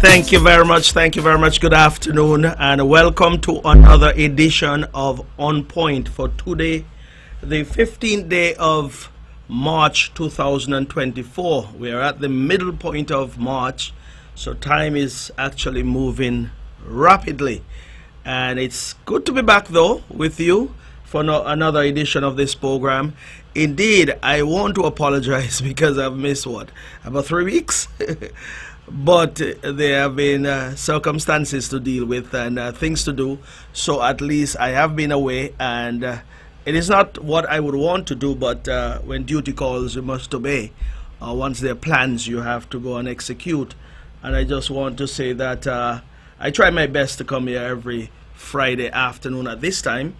Thank you very much. Thank you very much. Good afternoon and welcome to another edition of On Point for today, the 15th day of March 2024. We are at the middle point of March, so time is actually moving rapidly. And it's good to be back though with you for another edition of this program. Indeed, I want to apologize because I've missed about 3 weeks? But there have been circumstances to deal with and things to do, so at least I have been away, and it is not what I would want to do, but when duty calls you must obey. Once there are plans you have to go and execute, and I just want to say that I try my best to come here every Friday afternoon at this time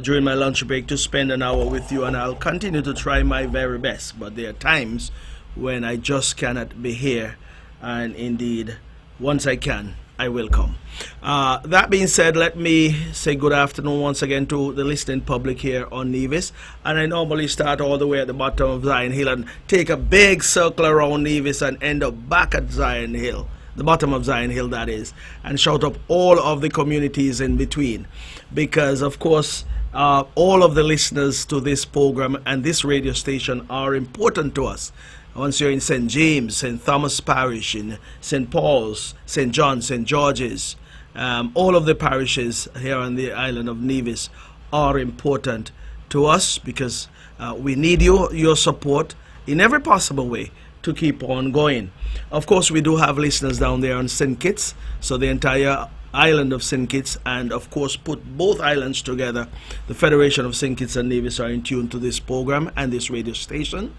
during my lunch break to spend an hour with you, and I'll continue to try my very best, but there are times when I just cannot be here. And indeed, once I can, I will come. That being said, let me say good afternoon once again to the listening public here on Nevis. And I normally start all the way at the bottom of Zion Hill and take a big circle around Nevis and end up back at Zion Hill, the bottom of Zion Hill that is, and shout up all of the communities in between. Because, of course, all of the listeners to this program and this radio station are important to us. Once you're in St. James, St. Thomas Parish, in St. Paul's, St. John, St. George's, all of the parishes here on the island of Nevis are important to us because we need your support in every possible way to keep on going. Of course, we do have listeners down there on St. Kitts, so the entire island of St. Kitts, and of course put both islands together. The Federation of St. Kitts and Nevis are in tune to this program and this radio station.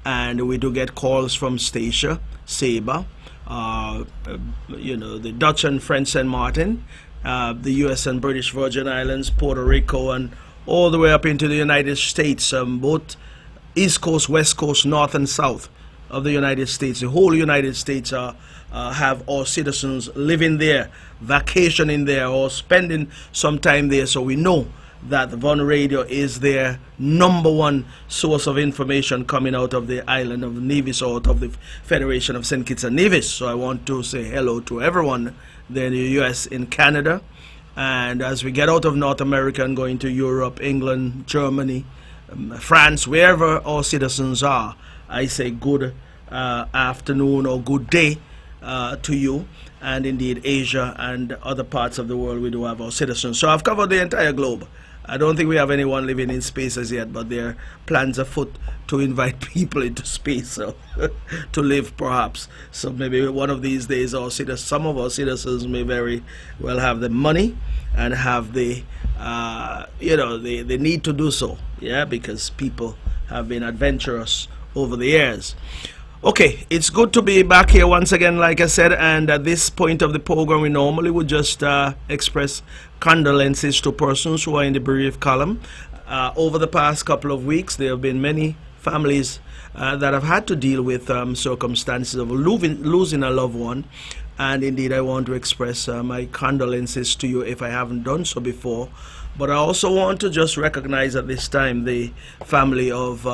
And we do get calls from Statia, Saba, the Dutch and French St. Martin, the U.S. and British Virgin Islands, Puerto Rico, and all the way up into the United States, both East Coast, West Coast, North and South of the United States. The whole United States have all citizens living there, vacationing there, or spending some time there, so we know that the Von Radio is their number one source of information coming out of the island of Nevis, or out of the Federation of St. Kitts and Nevis. So I want to say hello to everyone there in the US, in Canada, and as we get out of North America and go into Europe, England, Germany, France, wherever our citizens are, I say good afternoon or good day to you. And indeed Asia and other parts of the world, we do have our citizens. So I've covered the entire globe. I don't think we have anyone living in space as yet, but there are plans afoot to invite people into space, so to live perhaps. So maybe one of these days some of our citizens may very well have the money and have the the need to do so, because people have been adventurous over the years. Okay, it's good to be back here once again, like I said, and at this point of the program, we normally would just express condolences to persons who are in the bereaved column. Over the past couple of weeks, there have been many families that have had to deal with circumstances of losing a loved one, and indeed I want to express my condolences to you if I haven't done so before. But I also want to just recognize at this time the family of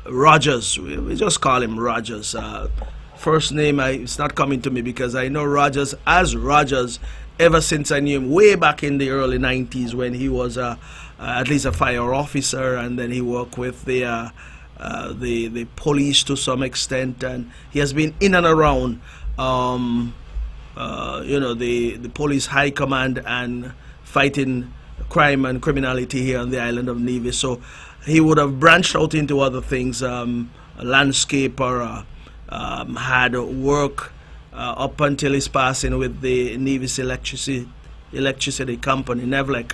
Rogers. We just call him Rogers. First name, it's not coming to me because I know Rogers as Rogers ever since I knew him way back in the early 90s when he was at least a fire officer, and then he worked with the police to some extent, and he has been in and around the police high command and fighting crime and criminality here on the island of Nevis. So he would have branched out into other things, a landscaper, had work up until his passing with the Nevis Electricity Company, NEVLEC,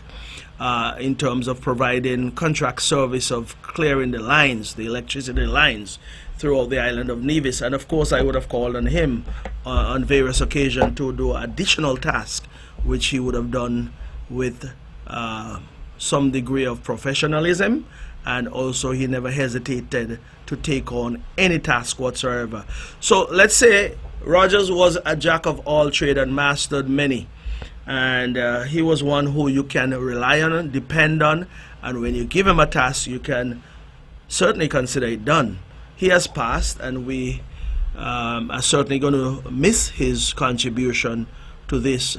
in terms of providing contract service of clearing the lines, the electricity lines throughout the island of Nevis. And of course I would have called on him on various occasions to do additional tasks, which he would have done with some degree of professionalism, and also he never hesitated to take on any task whatsoever. So let's say Rogers was a jack of all trade and mastered many, and he was one who you can rely on, depend on, and when you give him a task you can certainly consider it done. He has passed, and we I'm certainly going to miss his contribution to this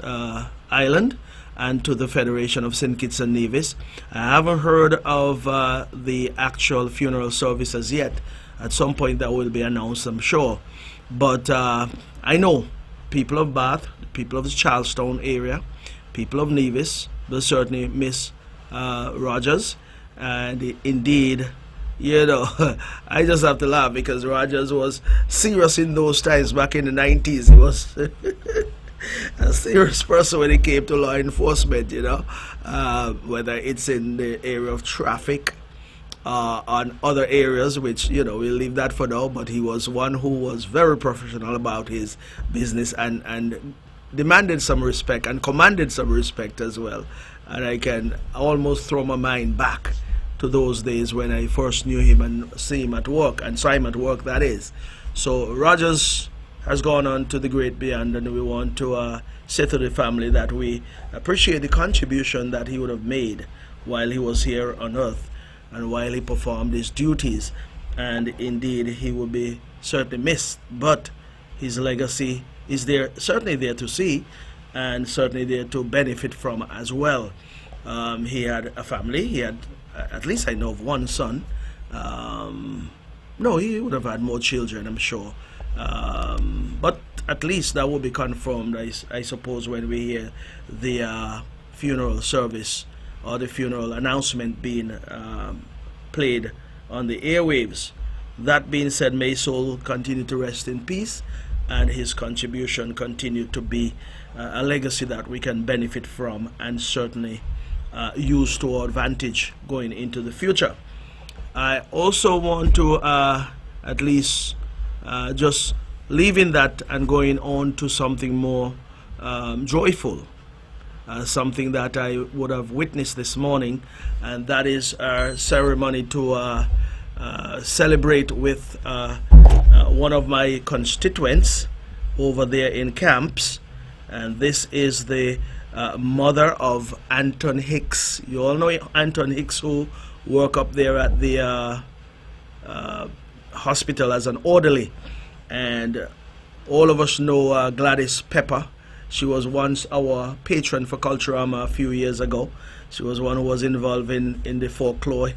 island and to the Federation of St. Kitts and Nevis. I haven't heard of the actual funeral service as yet. At some point that will be announced, I'm sure. But I know people of Bath, people of the Charlestown area, people of Nevis will certainly miss Rogers. And indeed, you know, I just have to laugh because Rogers was serious in those times back in the 90s. He was a serious person when it came to law enforcement, you know, whether it's in the area of traffic, on other areas, which, you know, we'll leave that for now, but he was one who was very professional about his business and demanded some respect and commanded some respect as well. And I can almost throw my mind back to those days when I first knew him and see him at work, and saw him at work, that is. So Rogers has gone on to the great beyond, and we want to say to the family that we appreciate the contribution that he would have made while he was here on earth and while he performed his duties. And indeed, he will be certainly missed, but his legacy is there, certainly there to see, and certainly there to benefit from as well. He had a family. He had, at least I know of, one son. No, he would have had more children, I'm sure. But at least that will be confirmed, I suppose, when we hear the funeral service or the funeral announcement being played on the airwaves. That being said, may his soul continue to rest in peace, and his contribution continue to be a legacy that we can benefit from and certainly use to our advantage going into the future. I also want to at least just leaving that and going on to something more joyful. Something that I would have witnessed this morning, and that is our ceremony to celebrate with one of my constituents over there in camps, and this is the mother of Anton Hicks. You all know Anton Hicks, who work up there at the hospital as an orderly, and all of us know Gladys Pepper. She was once our patron for Culturama a few years ago. She was one who was involved in the folklore,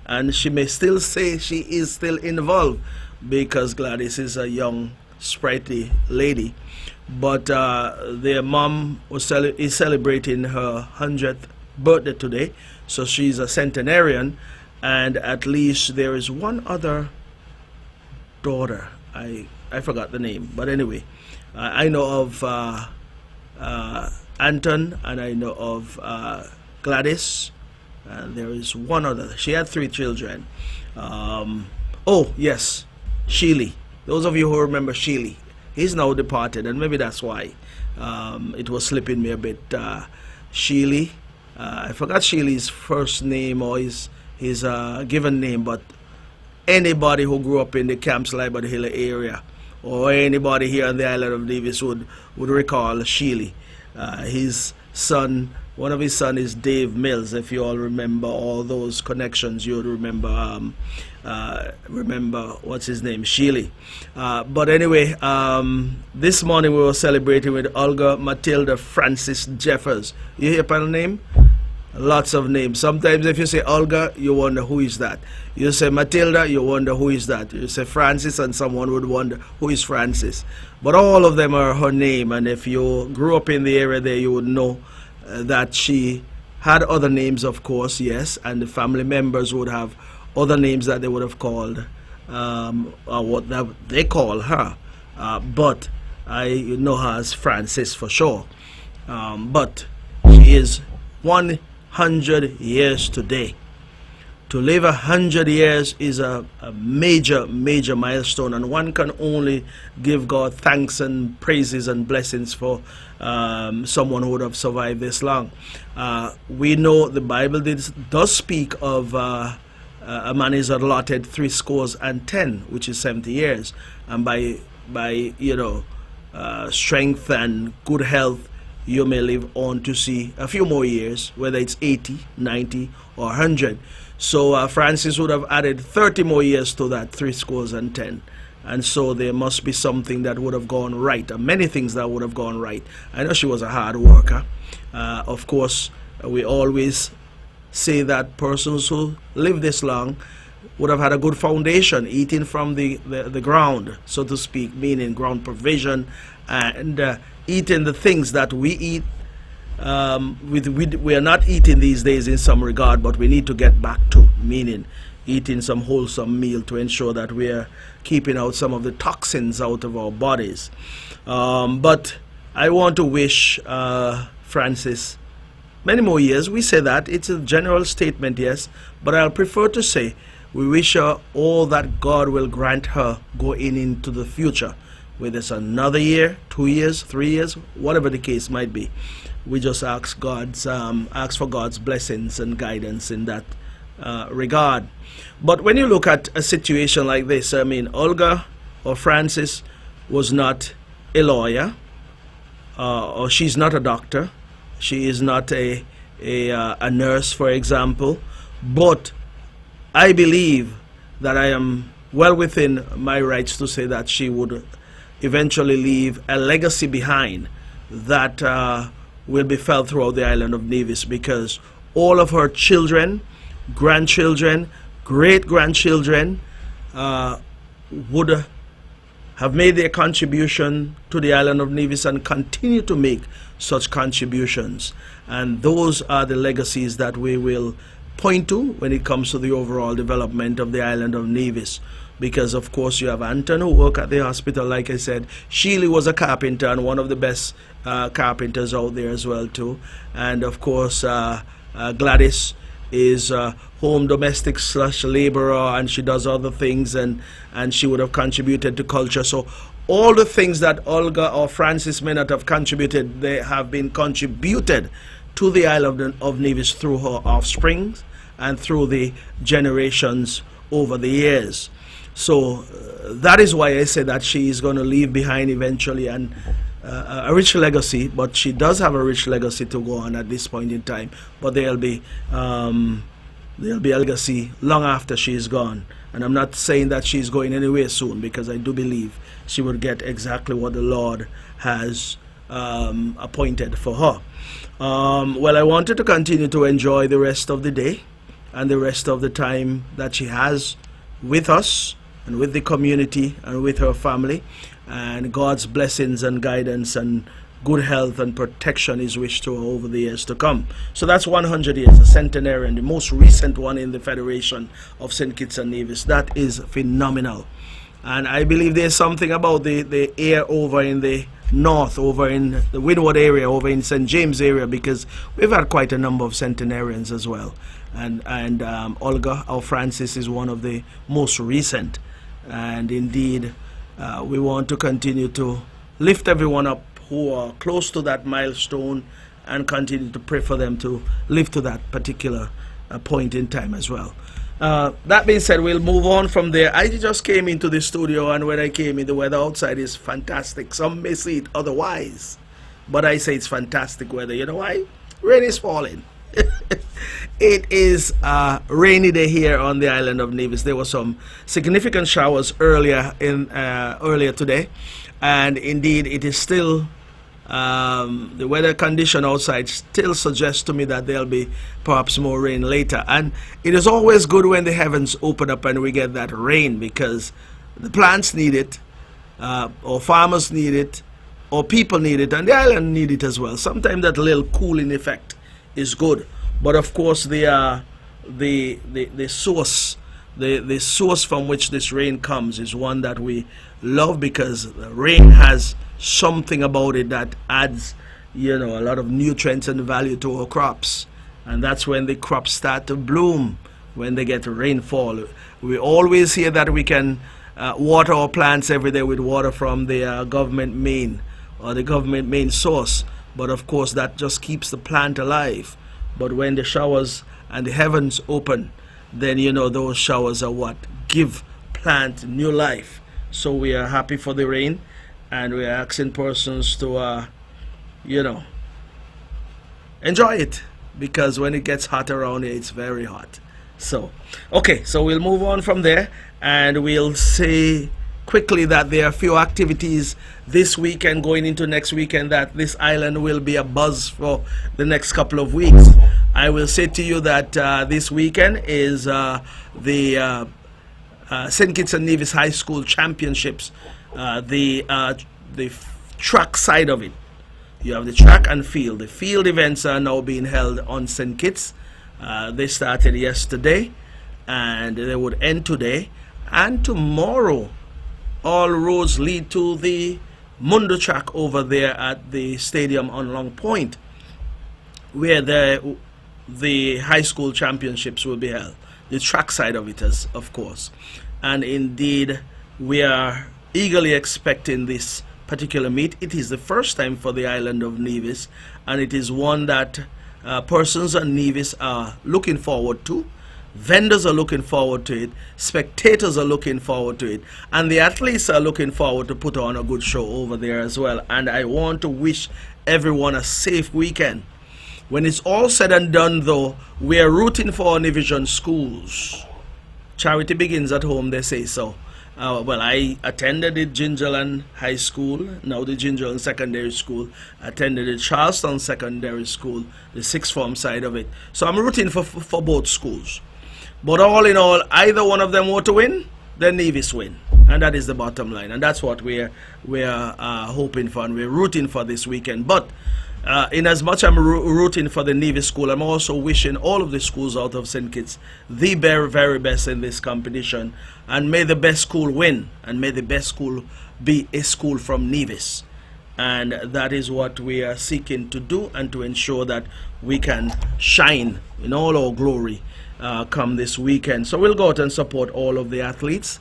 and she may still say she is still involved, because Gladys is a young, sprightly lady. But their mom is celebrating her 100th birthday today, so she's a centenarian, and at least there is one other daughter. I forgot the name, but anyway, I know of Anton, and I know of Gladys, and there is one other. She had 3 children. Oh yes, Sheely. Those of you who remember Sheely, he's now departed, and maybe that's why it was slipping me a bit. Sheely, I forgot Sheely's first name or his given name, but anybody who grew up in the Camps Library Hill area, or anybody here on the island of Nevis would recall Sheely. His son, one of his sons is Dave Mills. If you all remember all those connections, you would remember what's his name, Sheely. But anyway, this morning we were celebrating with Olga Matilda Francis Jeffers. You hear her name? Lots of names. Sometimes if you say Olga, you wonder who is that. You say Matilda, you wonder who is that. You say Francis, and someone would wonder who is Francis. But all of them are her name, and if you grew up in the area there, you would know that she had other names, of course, yes, and the family members would have other names that they would have called, or what they call her. But I know her as Francis for sure. But she is 100 years today. To live 100 years is a major milestone, and one can only give God thanks and praises and blessings for someone who would have survived this long. We know the Bible does speak of a man is allotted 70, which is 70 years, and by strength and good health, you may live on to see a few more years, whether it's 80, 90, or 100. So Francis would have added 30 more years to that 70. and so there must be something that would have gone right, and many things that would have gone right. I know she was a hard worker. Of course, we always say that persons who live this long would have had a good foundation, eating from the ground, so to speak, meaning ground provision, and eating the things that we eat. We are not eating these days in some regard, but we need to get back to, meaning eating some wholesome meal to ensure that we are keeping out some of the toxins out of our bodies. But I want to wish Francis many more years. We say that, it's a general statement, yes, but I'll prefer to say we wish her all that God will grant her going into the future, whether it's another year, 2 years, 3 years, whatever the case might be. We just ask for God's blessings and guidance in that regard. But when you look at a situation like this, I mean, Olga or Francis was not a lawyer, or she's not a doctor, she is not a nurse, for example, but I believe that I am well within my rights to say that she would eventually leave a legacy behind that will be felt throughout the island of Nevis, because all of her children, grandchildren, great-grandchildren would have made their contribution to the island of Nevis and continue to make such contributions. And those are the legacies that we will point to when it comes to the overall development of the island of Nevis. Because of course you have Anton, who worked at the hospital, like I said. Sheely was a carpenter, and one of the best carpenters out there as well too. And of course Gladys is home domestic / laborer, and she does other things, and she would have contributed to culture. So all the things that Olga or Francis may not have contributed, they have been contributed to the island of Nevis through her offspring and through the generations over the years. So that is why I say that she is going to leave behind eventually and a rich legacy. But she does have a rich legacy to go on at this point in time. But there'll be a legacy long after she is gone. And I'm not saying that she's going anywhere soon, because I do believe she will get exactly what the Lord has appointed for her. Well, I wanted to continue to enjoy the rest of the day and the rest of the time that she has with us and with the community and with her family, and God's blessings and guidance and good health and protection is wished to her over the years to come. So that's 100 years, the centenarian, the most recent one in the Federation of St. Kitts and Nevis. That is phenomenal. And I believe there's something about the air over in the north, over in the Windward area, over in St. James area, because we've had quite a number of centenarians as well. And Olga or Francis is one of the most recent. And indeed, we want to continue to lift everyone up who are close to that milestone, and continue to pray for them to live to that particular point in time as well. That being said, we'll move on from there. I just came into the studio, and when I came in, the weather outside is fantastic. Some may see it otherwise, but I say it's fantastic weather. You know why? Rain is falling. It is a rainy day here on the island of Nevis. There were some significant showers earlier today, and indeed it is still the weather condition outside still suggests to me that there'll be perhaps more rain later. And it is always good when the heavens open up and we get that rain, because the plants need it, or farmers need it, or people need it, and the island need it as well. Sometimes that little cooling effect is good. But of course the source from which this rain comes is one that we love, because the rain has something about it that adds, a lot of nutrients and value to our crops. And that's when the crops start to bloom, when they get rainfall. We always hear that we can water our plants every day with water from the government main, or the government main source. But of course that just keeps the plant alive. But when the showers and the heavens open, then those showers are what give plant new life. So we are happy for the rain, and we are asking persons to enjoy it, because when it gets hot around here, it's very hot. So okay, so we'll move on from there, and we'll say quickly that there are a few activities this weekend going into next weekend that this island will be a buzz for the next couple of weeks. I will say to you that this weekend is the St. Kitts and Nevis High School Championships, the track side of it. You have the track and field. The field events are now being held on St. Kitts. They started yesterday and they would end today. And tomorrow, all roads lead to the Mundo track over there at the stadium on Long Point, where the high school championships will be held. The track side of it is, of course. And indeed, we are eagerly expecting this particular meet. It is the first time for the island of Nevis, and it is one that persons on Nevis are looking forward to. Vendors are looking forward to it, spectators are looking forward to it, and the athletes are looking forward to put on a good show over there as well. And I want to wish everyone a safe weekend. When it's all said and done, though, we are rooting for our Nivision schools. Charity begins at home, they say so. Well, I attended the Gingerland High School, now the Gingerland Secondary School, attended the Charleston Secondary School, the sixth form side of it. So I'm rooting for both schools. But all in all, either one of them were to win, then Nevis win. And that is the bottom line. And that's what we're hoping for and we're rooting for this weekend. But in as much I'm rooting for the Nevis school, I'm also wishing all of the schools out of St. Kitts the very, very best in this competition. And may the best school win. And may the best school be a school from Nevis. And that is what we are seeking to do, and to ensure that we can shine in all our glory come this weekend. So we'll go out and support all of the athletes.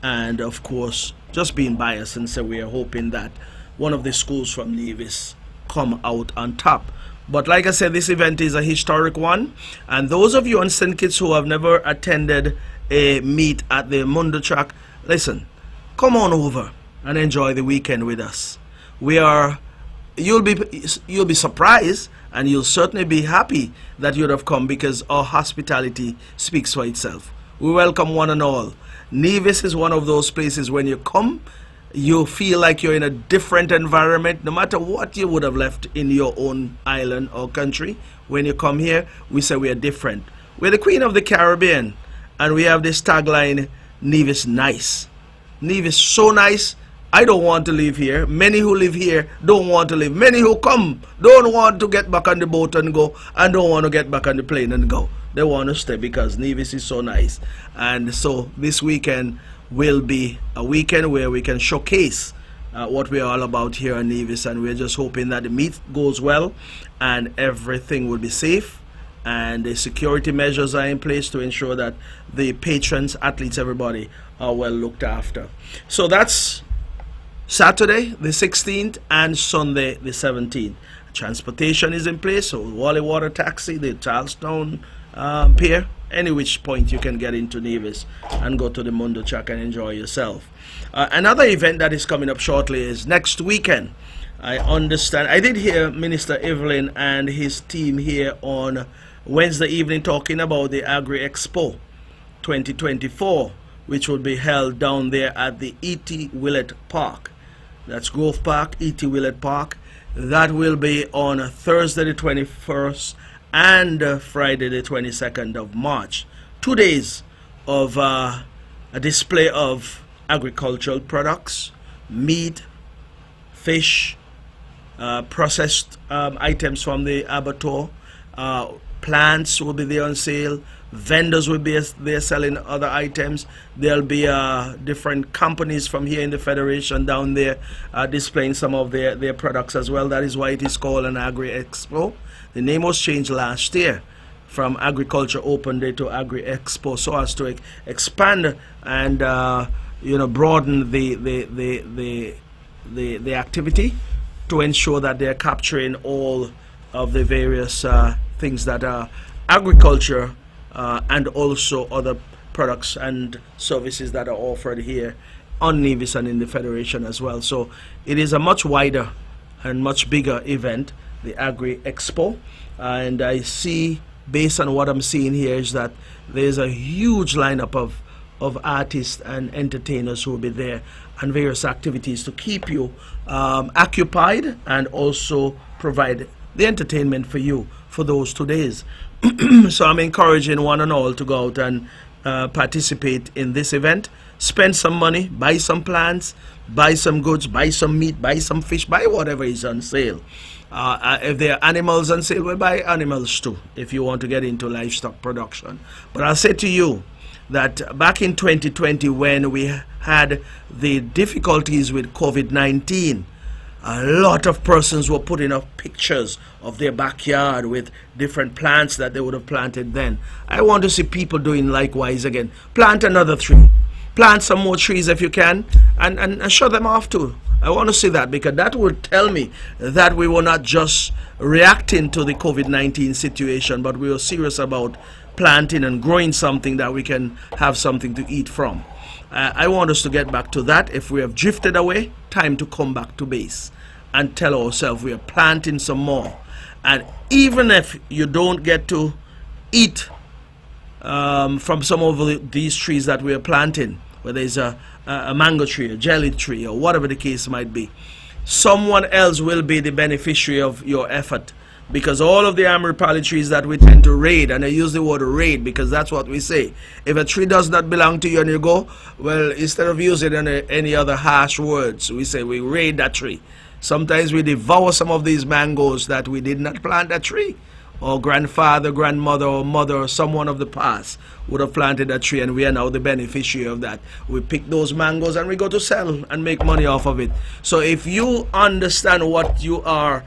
And of course, just being biased and say we are hoping that one of the schools from Nevis come out on top. But like I said, this event is a historic one, and those of you on St. Kitts who have never attended a meet at the Mundo track, listen, come on over and enjoy the weekend with us. You'll be surprised, and you'll certainly be happy that you'd have come, because our hospitality speaks for itself. We welcome one and all. Nevis is one of those places when you come, you feel like you're in a different environment, no matter what you would have left in your own island or country. When you come here, we say we are different. We're the Queen of the Caribbean, and we have this tagline, Nevis nice. Nevis so nice, I don't want to live here. Many who live here don't want to live. Many who come don't want to get back on the boat and go, and don't want to get back on the plane and go. They want to stay because Nevis is so nice. And so this weekend will be a weekend where we can showcase what we're all about here in Nevis, and we're just hoping that the meet goes well and everything will be safe, and the security measures are in place to ensure that the patrons, athletes, everybody are well looked after. So that's Saturday the 16th and Sunday the 17th. Transportation is in place, so Wally Water Taxi, the Charlestown Pier, any which point you can get into Nevis and go to the Mundo track and enjoy yourself. Another event that is coming up shortly is next weekend. I understand, I did hear Minister Evelyn and his team here on Wednesday evening talking about the Agri Expo 2024, which will be held down there at the E.T. Willett Park. That's Grove Park, E.T. Willett Park. That will be on Thursday the 21st and Friday the 22nd of March. 2 days of a display of agricultural products, meat, fish, processed items from the abattoir. Plants will be there on sale. Vendors will be there selling other items. There'll be different companies from here in the Federation down there displaying some of their products as well. That is why it is called an Agri Expo. The name was changed last year from Agriculture Open Day to Agri Expo, so as to expand and broaden the activity, to ensure that they're capturing all of the various things that are agriculture and also other products and services that are offered here on Nevis and in the Federation as well. So it is a much wider and much bigger event, the Agri Expo, and I see, based on what I'm seeing here, is that there's a huge lineup of artists and entertainers who will be there, and various activities to keep you occupied and also provide the entertainment for you for those 2 days. So I'm encouraging one and all to go out and participate in this event. Spend some money, buy some plants, buy some goods, buy some meat, buy some fish, buy whatever is on sale. If there are animals on sale, well, buy animals too if you want to get into livestock production. But I'll say to you that back in 2020, when we had the difficulties with COVID-19, a lot of persons were putting up pictures of their backyard with different plants that they would have planted then. I want to see people doing likewise again. Plant another tree. Plant some more trees if you can, and show them off too. I want to see that, because that would tell me that we were not just reacting to the COVID-19 situation, but we were serious about planting and growing something that we can have something to eat from. I want us to get back to that. If we have drifted away, time to come back to base and tell ourselves we are planting some more. And even if you don't get to eat from some of these trees that we are planting, whether it's a mango tree, a jelly tree, or whatever the case might be, someone else will be the beneficiary of your effort. Because all of the Amrapali trees that we tend to raid, and I use the word raid because that's what we say. If a tree does not belong to you and you go, well, instead of using any other harsh words, we say we raid that tree. Sometimes we devour some of these mangoes that we did not plant that tree. Or grandfather, grandmother, or mother, or someone of the past would have planted a tree, and we are now the beneficiary of that. We pick those mangoes and we go to sell and make money off of it. So if you understand what you are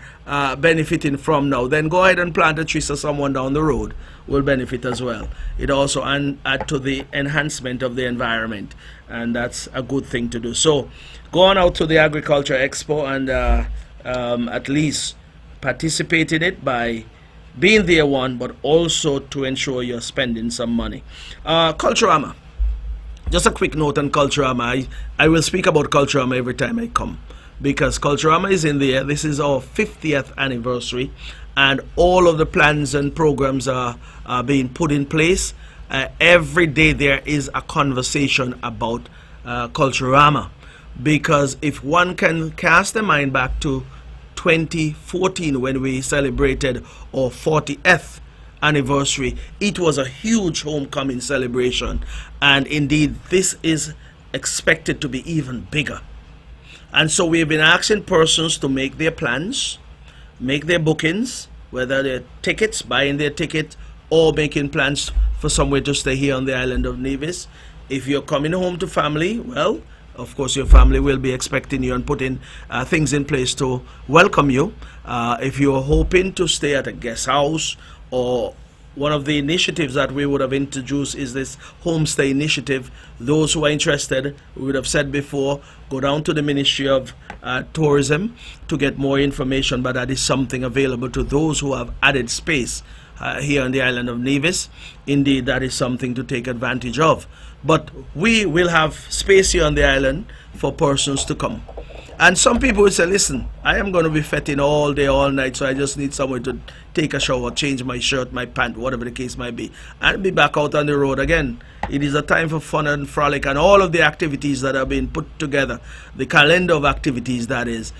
benefiting from now, then go ahead and plant a tree so someone down the road will benefit as well. It also add to the enhancement of the environment, and that's a good thing to do. So go on out to the Agriculture Expo and at least participate in it by being there, one, but also to ensure you're spending some money. Culturama. Just a quick note on Culturama. I will speak about Culturama every time I come, because Culturama is in there. This is our 50th anniversary, and all of the plans and programs are being put in place. Every day there is a conversation about Culturama, because if one can cast their mind back to 2014, when we celebrated our 40th anniversary, it was a huge homecoming celebration, and indeed this is expected to be even bigger. And so we've been asking persons to make their plans, make their bookings, whether they're tickets, buying their ticket, or making plans for somewhere to stay here on the island of Nevis. If you're coming home to family, well, of course your family will be expecting you and putting things in place to welcome you. If you're hoping to stay at a guest house, or one of the initiatives that we would have introduced is this homestay initiative. Those who are interested, we would have said before, go down to the Ministry of Tourism to get more information, but that is something available to those who have added space here on the island of Nevis. Indeed, that is something to take advantage of. But we will have space here on the island for persons to come. And some people will say, listen, I am going to be fetting all day, all night, so I just need somewhere to take a shower, change my shirt, my pant, whatever the case might be, and be back out on the road again. It is a time for fun and frolic, and all of the activities that are being put together, the calendar of activities that is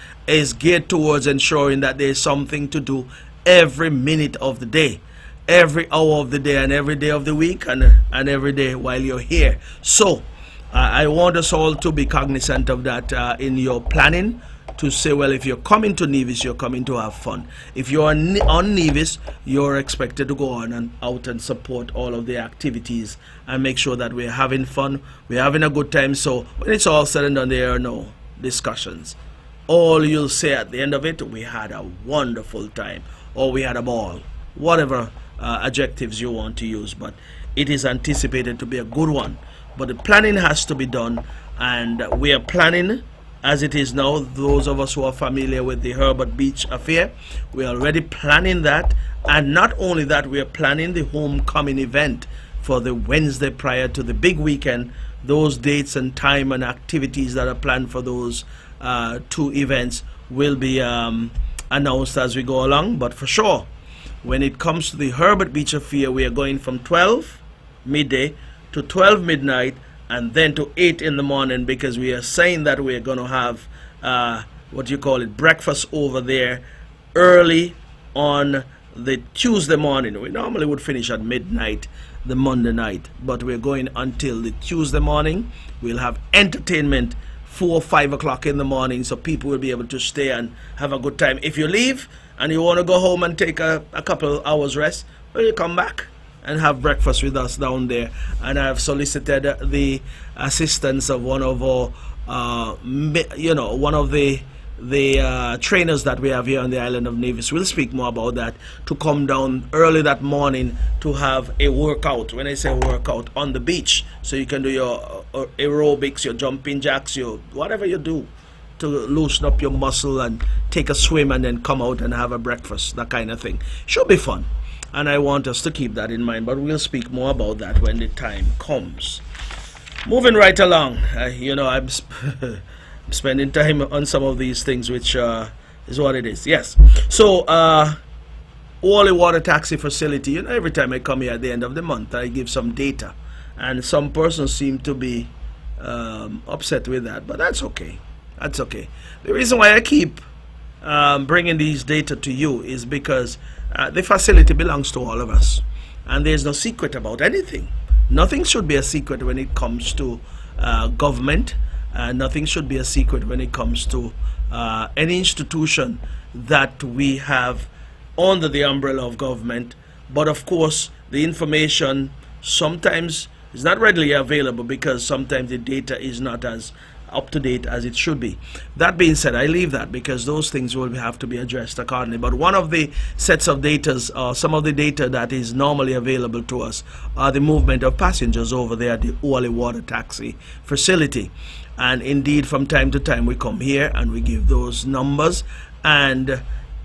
geared towards ensuring that there is something to do every minute of the day, every hour of the day, and every day of the week, and every day while you're here. So I want us all to be cognizant of that in your planning, to say, well, if you're coming to Nevis, you're coming to have fun. If you're on Nevis, you're expected to go on and out and support all of the activities and make sure that we're having fun, we're having a good time. So when it's all said and done, there are no discussions. All you'll say at the end of it, we had a wonderful time, or we had a ball, whatever adjectives you want to use, but it is anticipated to be a good one. But the planning has to be done, and we are planning as it is now. Those of us who are familiar with the Herbert Beach affair, we are already planning that. And not only that, we are planning the homecoming event for the Wednesday prior to the big weekend. Those dates and time and activities that are planned for those two events will be announced as we go along. But for sure, when it comes to the Herbert Beach affair, we are going from 12 midday to 12 midnight, and then to 8 in the morning, because we are saying that we're going to have breakfast over there early on the Tuesday morning. We normally would finish at midnight the Monday night, but we're going until the Tuesday morning. We'll have entertainment 4 or 5 o'clock in the morning, so people will be able to stay and have a good time. If you leave and you want to go home and take a couple hours rest, well, you come back and have breakfast with us down there. And I've solicited the assistance of one of our one of the trainers that we have here on the island of Nevis. We'll speak more about that, to come down early that morning to have a workout. When I say workout, on the beach, so you can do your aerobics, your jumping jacks, your whatever you do to loosen up your muscle, and take a swim and then come out and have a breakfast, that kind of thing. Should be fun, and I want us to keep that in mind, but we'll speak more about that when the time comes. Moving right along, I'm spending time on some of these things, which is what it is. Yes. So, Wally Water Taxi Facility, every time I come here at the end of the month, I give some data. And some persons seem to be upset with that, but that's okay. That's okay. The reason why I keep bringing these data to you is because the facility belongs to all of us. And there's no secret about anything. Nothing should be a secret when it comes to government. Nothing should be a secret when it comes to any institution that we have under the umbrella of government. But of course, the information sometimes is not readily available, because sometimes the data is not as up to date as it should be. That being said, I leave that because those things will have to be addressed accordingly. But one of the sets of data, some of the data that is normally available to us, are the movement of passengers over there at the Wally Water Taxi Facility. And indeed, from time to time, we come here and we give those numbers. And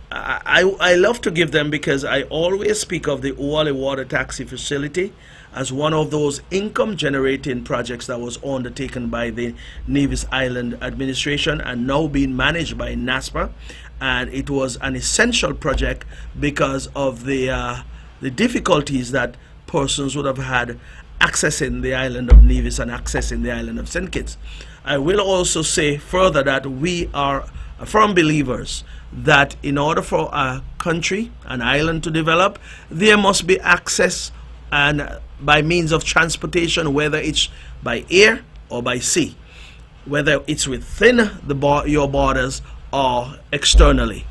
I love to give them, because I always speak of the Wally Water Taxi Facility as one of those income-generating projects that was undertaken by the Nevis Island Administration and now being managed by NASPA. And it was an essential project because of the difficulties that persons would have had accessing the island of Nevis and accessing the island of St. Kitts. I will also say further that we are firm believers that in order for a country, an island, to develop, there must be access and by means of transportation, whether it's by air or by sea, whether it's within your borders or externally.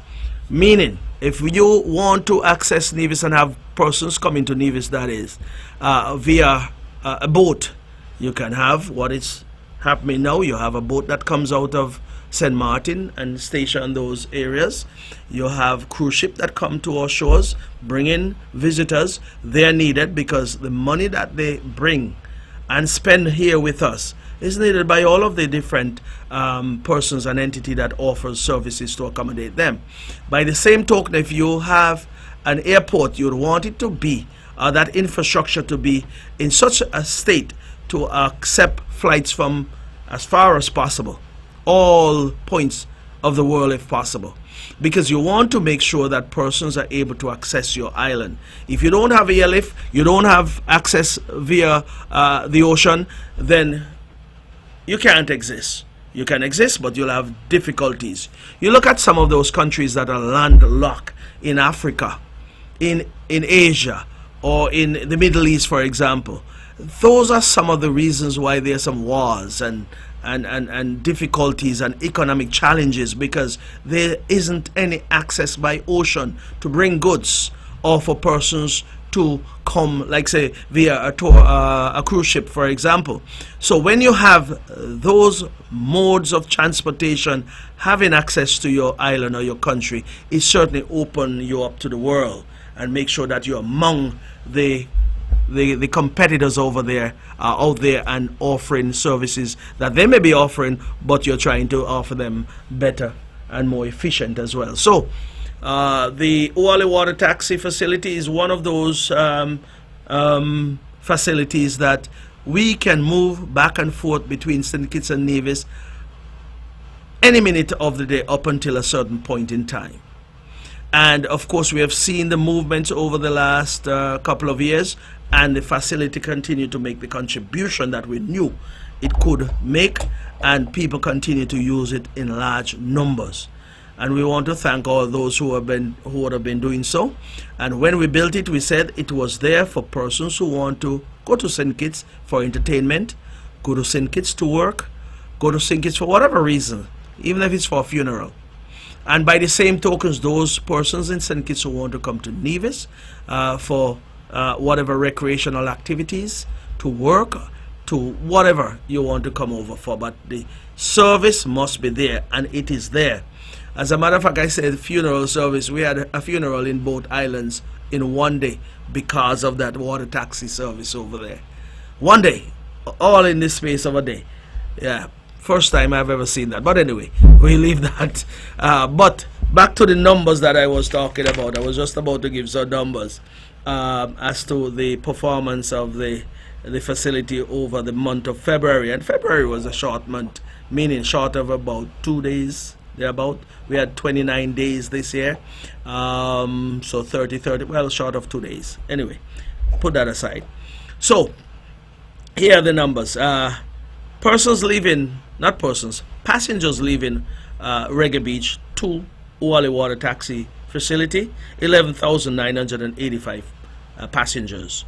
Meaning, if you want to access Nevis and have persons coming to Nevis, that is via a boat, you can have what is happening now. You have a boat that comes out of St. Martin and station those areas. You have cruise ship that come to our shores, bringing visitors. They are needed because the money that they bring and spend here with us is needed by all of the different persons and entity that offers services to accommodate them. By the same token, if you have an airport, you'd want it to be that infrastructure to be in such a state to accept flights from as far as possible, all points of the world if possible, because you want to make sure that persons are able to access your island. If you don't have airlift, you don't have access via the ocean, then you can't exist. You can exist, but you'll have difficulties. You look at some of those countries that are landlocked in Africa, in Asia, or in the Middle East, for example. Those are some of the reasons why there are some wars and difficulties and economic challenges, because there isn't any access by ocean to bring goods or for persons to come, like say via a cruise ship, for example. So when you have those modes of transportation, having access to your island or your country is certainly open you up to the world and make sure that you're among the competitors over there out there and offering services that they may be offering, but you're trying to offer them better and more efficient as well. So the Wally Water Taxi Facility is one of those facilities that we can move back and forth between St. Kitts and Nevis any minute of the day up until a certain point in time. And of course, we have seen the movements over the last couple of years, and the facility continued to make the contribution that we knew it could make, and people continue to use it in large numbers. And we want to thank all those who would have been doing so. And when we built it, we said it was there for persons who want to go to St. Kitts for entertainment, go to St. Kitts to work, go to St. Kitts for whatever reason, even if it's for a funeral. And by the same tokens, those persons in St. Kitts who want to come to Nevis for whatever recreational activities, to work, to whatever you want to come over for. But the service must be there, and it is there. As a matter of fact, I said funeral service. We had a funeral in both islands in one day because of that water taxi service over there. One day, all in the space of a day. Yeah, first time I've ever seen that. But anyway, we leave that. But back to the numbers that I was talking about. I was just about to give some numbers as to the performance of the facility over the month of February. And February was a short month, meaning short of about 2 days. Thereabout. We had 29 days this year, so 30, well, short of 2 days. Anyway, put that aside. So here are the numbers. Passengers leaving Reggae Beach to Uwali Water Taxi Facility, 11,985 passengers.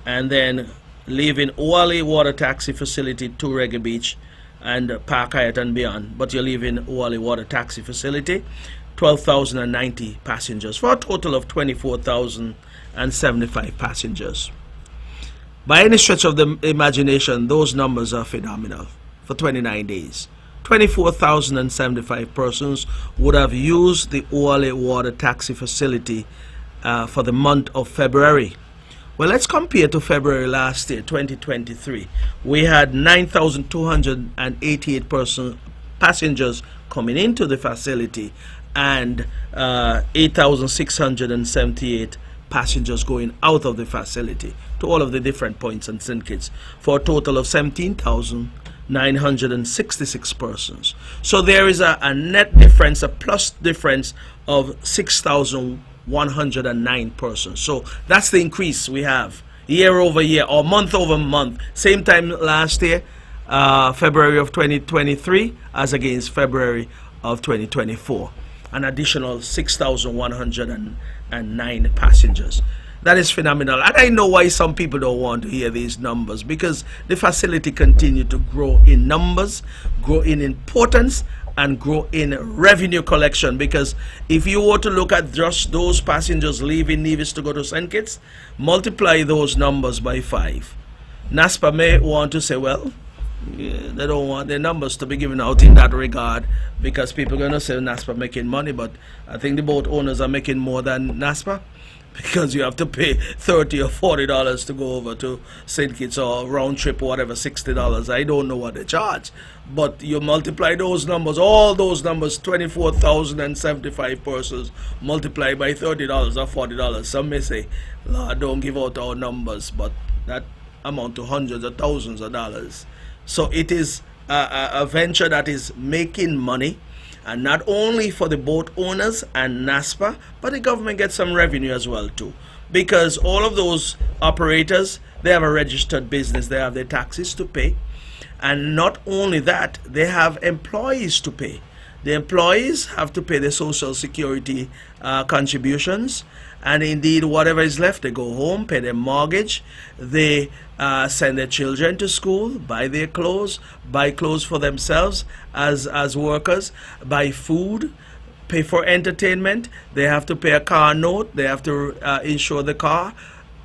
And then leaving Uwali Water Taxi Facility to Reggae Beach and Park Hyatt and beyond, but you're leaving Uwali Water Taxi Facility, 12,090 passengers, for a total of 24,075 passengers. By any stretch of the imagination, those numbers are phenomenal for 29 days. 24,075 persons would have used the Uwali Water Taxi Facility for the month of February. Well, let's compare to February last year, 2023. We had 9,288 passengers coming into the facility and 8,678 passengers going out of the facility to all of the different points in St. Kitts, for a total of 17,966 persons. So there is a net difference, a plus difference of 6,109 persons. So that's the increase we have year over year or month over month. Same time last year, February of 2023 as against February of 2024. An additional 6,109 passengers. That is phenomenal. And I know why some people don't want to hear these numbers, because the facility continued to grow in numbers, grow in importance, and grow in revenue collection. Because if you were to look at just those passengers leaving Nevis to go to St. Kitts, multiply those numbers by 5. NASPA may want to say, well, yeah, they don't want their numbers to be given out in that regard, because people are going to say NASPA making money, but I think the boat owners are making more than NASPA, because you have to pay $30 or $40 to go over to St. Kitts, or round trip, whatever, $60. I don't know what they charge, but you multiply those numbers, all those numbers, 24,075 persons, multiply by $30 or $40. Some may say, Lord, don't give out our numbers, but that amount to hundreds of thousands of dollars. So it is a venture that is making money, and not only for the boat owners and NASPA, but the government gets some revenue as well too, because all of those operators, they have a registered business, they have their taxes to pay, and not only that, they have employees to pay. The employees have to pay their social security contributions, and indeed whatever is left, they go home, pay their mortgage, they send their children to school, buy their clothes, buy clothes for themselves as workers, buy food, pay for entertainment. They have to pay a car note, they have to insure the car,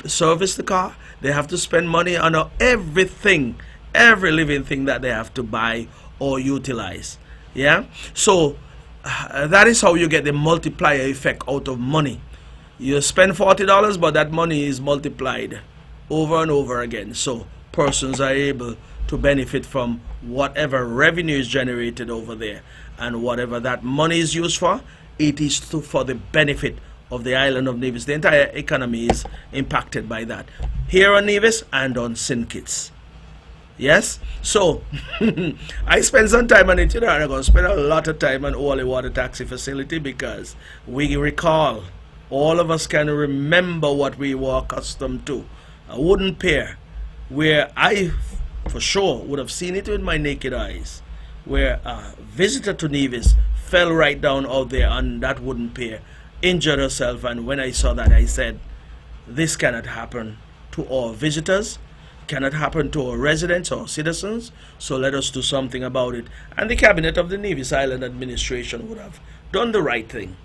service the car, they have to spend money on everything, every living thing that they have to buy or utilize. Yeah, so that is how you get the multiplier effect out of money. You spend $40, but that money is multiplied over and over again. So persons are able to benefit from whatever revenue is generated over there, and whatever that money is used for, it is for the benefit of the island of Nevis. The entire economy is impacted by that, here on Nevis and on St. Kitts. Yes? So, I spent some time on it, and I'm going to spend a lot of time on Ole Water Taxi Facility because we recall, all of us can remember what we were accustomed to. A wooden pier where I, for sure, would have seen it with my naked eyes, where a visitor to Nevis fell right down out there on that wooden pier, injured herself, and when I saw that, I said, this cannot happen to all visitors, cannot happen to our residents or citizens, so let us do something about it. And the cabinet of the Nevis Island administration would have done the right thing.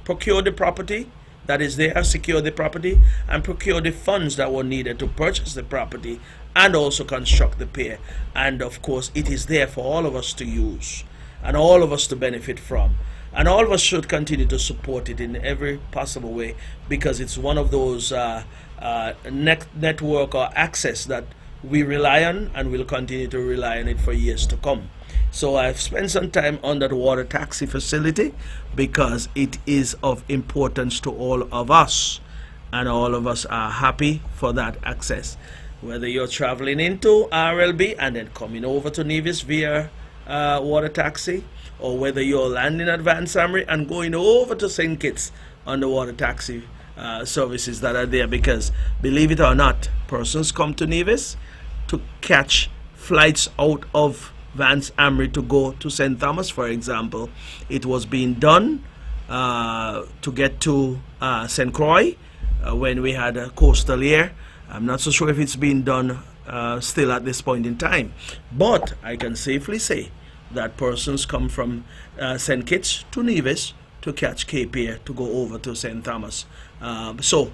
Procure the property that is there, secure the property, and procure the funds that were needed to purchase the property and also construct the pier. And of course, it is there for all of us to use and all of us to benefit from. And all of us should continue to support it in every possible way because it's one of those network or access that we rely on and will continue to rely on it for years to come. So I've spent some time on that water taxi facility because it is of importance to all of us, and all of us are happy for that access. Whether you're traveling into RLB and then coming over to Nevis via water taxi, or whether you're landing at Van Samry and going over to St. Kitts on the water taxi services that are there, because believe it or not, persons come to Nevis to catch flights out of Vance Amry to go to St. Thomas, for example. It was being done to get to St. Croix when we had a coastal year. I'm not so sure if it's being done still at this point in time, but I can safely say that persons come from St. Kitts to Nevis to catch Cape Air to go over to St. Thomas. So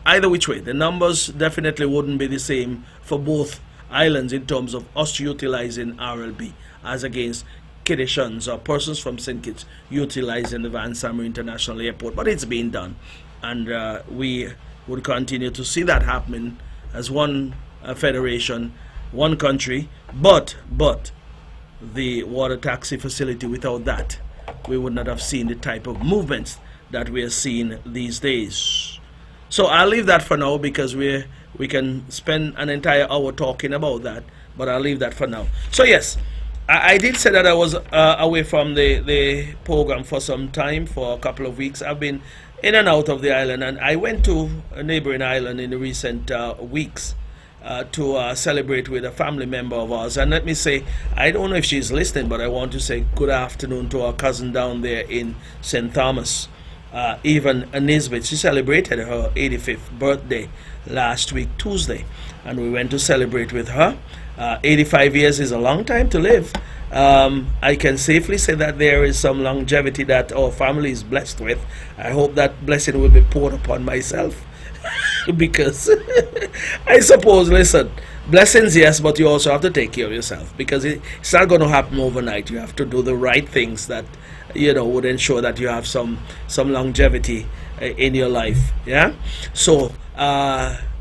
either which way, the numbers definitely wouldn't be the same for both islands in terms of us utilizing RLB as against Kittitians or persons from St. Kitts utilizing the Van Samry International Airport. But it's being done, and we would continue to see that happening as one federation, one country. But the water taxi facility, without that, we would not have seen the type of movements that we are seeing these days. So I'll leave that for now because we can spend an entire hour talking about that, but I'll leave that for now. So yes, I did say that I was away from the program for some time, for a couple of weeks. I've been in and out of the island, and I went to a neighboring island in the recent weeks to celebrate with a family member of ours. And let me say, I don't know if she's listening, but I want to say good afternoon to our cousin down there in St. Thomas, Even Nisbet. She celebrated her 85th birthday last week, Tuesday, and we went to celebrate with her. 85 years is a long time to live. I can safely say that there is some longevity that our family is blessed with. I hope that blessing will be poured upon myself because I suppose, listen, blessings, yes, but you also have to take care of yourself because it's not going to happen overnight. You have to do the right things that, you know, would ensure that you have some longevity in your life. Yeah. So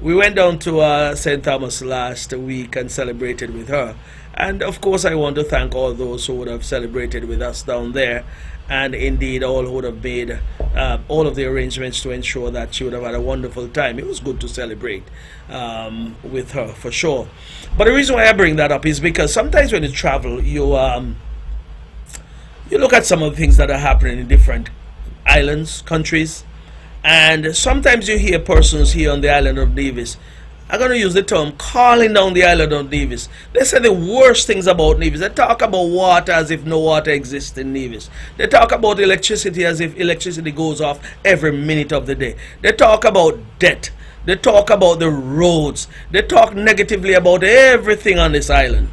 we went down to St. Thomas last week and celebrated with her. And of course, I want to thank all those who would have celebrated with us down there, and indeed all who would have made all of the arrangements to ensure that she would have had a wonderful time. It was good to celebrate with her, for sure. But the reason why I bring that up is because sometimes when you travel, you look at some of the things that are happening in different islands, countries, and sometimes you hear persons here on the island of Nevis, I'm going to use the term, calling down the island of Nevis. They say the worst things about Nevis. They talk about water as if no water exists in Nevis. They talk about electricity as if electricity goes off every minute of the day. They talk about debt. They talk about the roads. They talk negatively about everything on this island.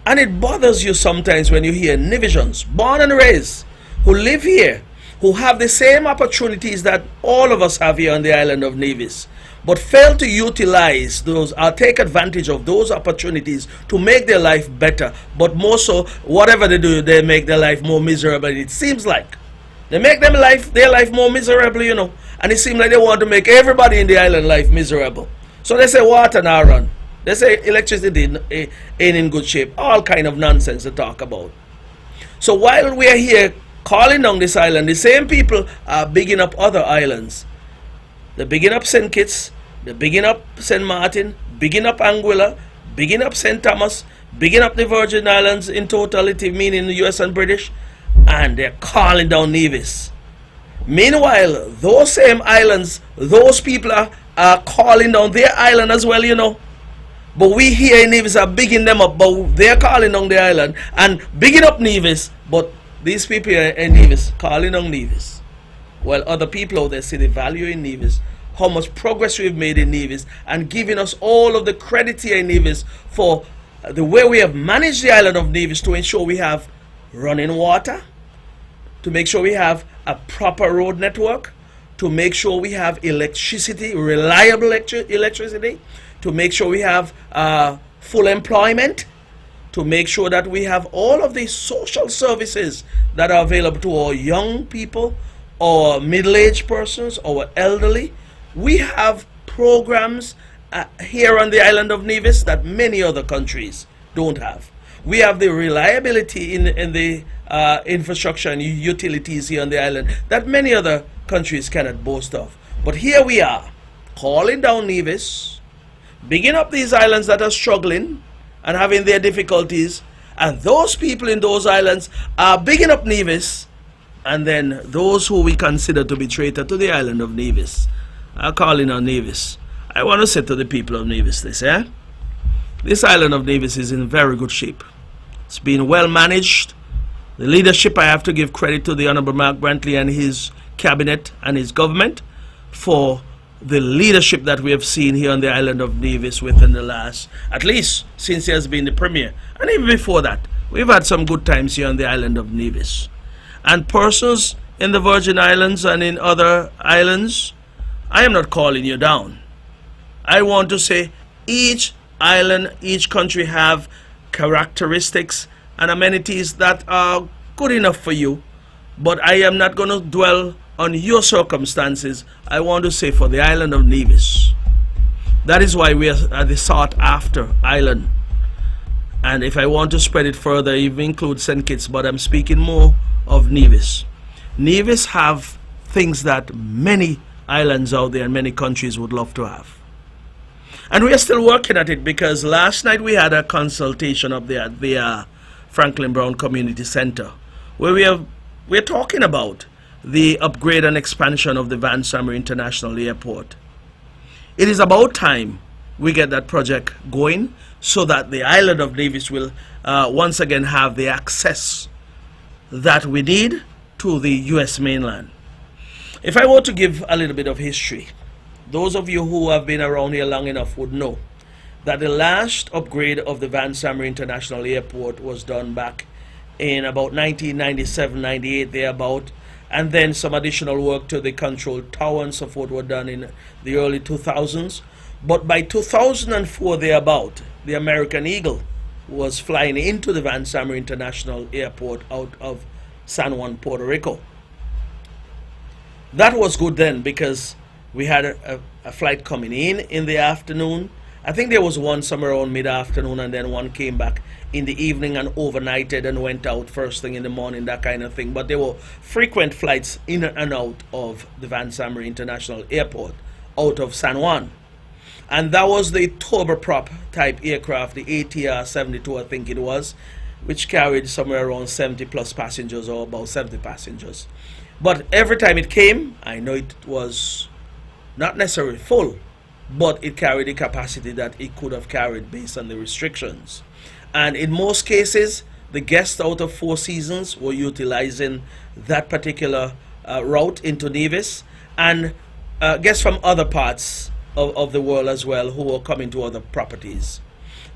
And it bothers you sometimes when you hear Nevisians, born and raised, who live here, who have the same opportunities that all of us have here on the island of Nevis, but fail to utilize those or take advantage of those opportunities to make their life better. But more so, whatever they do, they make their life more miserable. It seems like they make their life more miserable, you know. And it seems like they want to make everybody in the island life miserable. So they say water now run. They say electricity ain't in good shape. All kind of nonsense to talk about. So while we are here calling down this island, the same people are bigging up other islands. They're bigging up St. Kitts, they're bigging up St. Martin, bigging up Anguilla, bigging up St. Thomas, bigging up the Virgin Islands in totality, meaning the US and British, and they're calling down Nevis. Meanwhile, those same islands, those people are calling down their island as well, you know. But we here in Nevis are bigging them up, but they're calling down the island and bigging up Nevis, but these people here in Nevis calling down Nevis. While other people out there see the value in Nevis, how much progress we've made in Nevis, and giving us all of the credit here in Nevis for the way we have managed the island of Nevis to ensure we have running water, to make sure we have a proper road network, to make sure we have electricity, reliable electricity, to make sure we have full employment, to make sure that we have all of these social services that are available to our young people, our middle-aged persons, our elderly. We have programs here on the island of Nevis that many other countries don't have. We have the reliability in the infrastructure and utilities here on the island that many other countries cannot boast of. But here we are, calling down Nevis, bigging up these islands that are struggling and having their difficulties, and those people in those islands are bigging up Nevis, and then those who we consider to be traitor to the island of Nevis are calling on Nevis. I want to say to the people of Nevis this, this island of Nevis is in very good shape. It's been well managed. The leadership, I have to give credit to the Honourable Mark Brantley and his cabinet and his government for the leadership that we have seen here on the island of Nevis within the last, at least since he has been the Premier. And even before that, we've had some good times here on the island of Nevis. And persons in the Virgin Islands and in other islands, I am not calling you down. I want to say each island, each country have characteristics and amenities that are good enough for you. But I am not going to dwell on your circumstances. I want to say for the island of Nevis, that is why we are the sought after island. And if I want to spread it further, I even include St. Kitts, but I'm speaking more of Nevis. Nevis have things that many islands out there and many countries would love to have. And we are still working at it, because last night we had a consultation up there at the Franklin Brown Community Center, where we're talking about the upgrade and expansion of the Van Summer International Airport. It is about time we get that project going so that the island of Nevis will once again have the access that we need to the US mainland. If I were to give a little bit of history, those of you who have been around here long enough would know that the last upgrade of the Van Summer International Airport was done back in about 1997-98 thereabout, and then some additional work to the control tower and so forth were done in the early 2000s. But by 2004 thereabout, the American Eagle was flying into the Van Summer International Airport out of San Juan, Puerto Rico. That was good then, because we had a flight coming in the afternoon. I think there was one somewhere around mid-afternoon, and then one came back in the evening and overnighted and went out first thing in the morning, that kind of thing. But there were frequent flights in and out of the Van Summer International Airport out of San Juan. And that was the turboprop type aircraft, the ATR-72 I think it was, which carried somewhere around 70 plus passengers, or about 70 passengers. But every time it came, I know it was not necessarily full, but it carried the capacity that it could have carried based on the restrictions. And in most cases, the guests out of Four Seasons were utilizing that particular route into Nevis, and guests from other parts of the world as well who were coming to other properties.